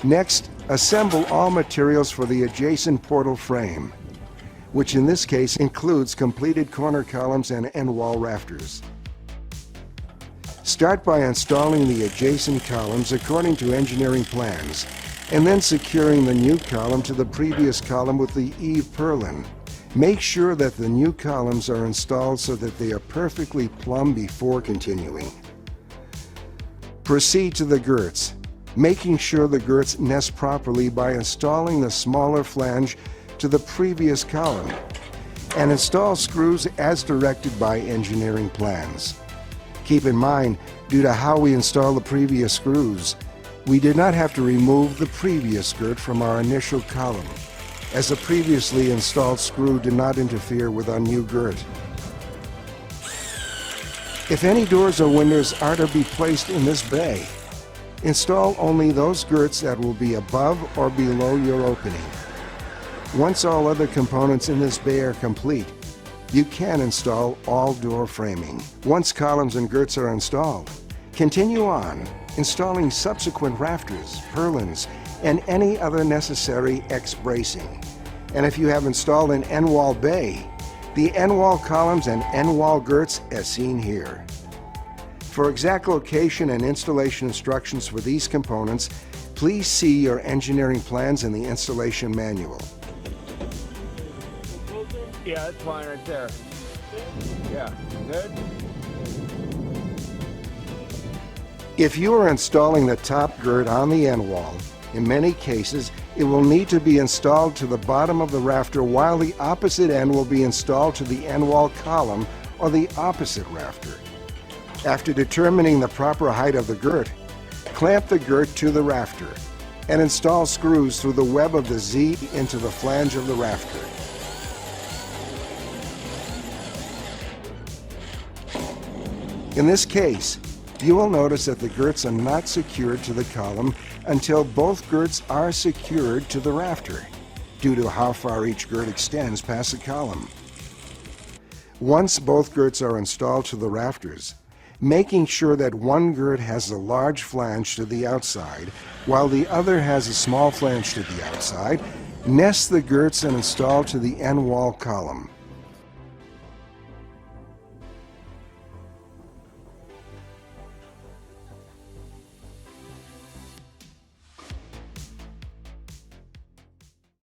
Next, assemble all materials for the adjacent portal frame, which in this case includes completed corner columns and end wall rafters. Start by installing the adjacent columns according to engineering plans, and then securing the new column to the previous column with the eave purlin. Make sure that the new columns are installed so that they are perfectly plumb before continuing. Proceed to the girts, making sure the girts nest properly by installing the smaller flange to the previous column, and install screws as directed by engineering plans. Keep in mind, due to how we install the previous screws, we did not have to remove the previous girt from our initial column, as the previously installed screw did not interfere with our new girt. If any doors or windows are to be placed in this bay, install only those girts that will be above or below your opening. Once all other components in this bay are complete, you can install all door framing. Once columns and girts are installed, continue on, installing subsequent rafters, purlins, and any other necessary X-bracing. And if you have installed an end wall bay, the end wall columns and end wall girts as seen here. For exact location and installation instructions for these components, please see your engineering plans in the installation manual. Yeah, that's fine right there. Yeah, good. If you are installing the top girt on the end wall, in many cases, it will need to be installed to the bottom of the rafter while the opposite end will be installed to the end wall column or the opposite rafter. After determining the proper height of the girt, clamp the girt to the rafter and install screws through the web of the Z into the flange of the rafter. In this case, you will notice that the girts are not secured to the column until both girts are secured to the rafter, due to how far each girt extends past the column. Once both girts are installed to the rafters, making sure that one girt has a large flange to the outside, while the other has a small flange to the outside, nest the girts and install to the end wall column.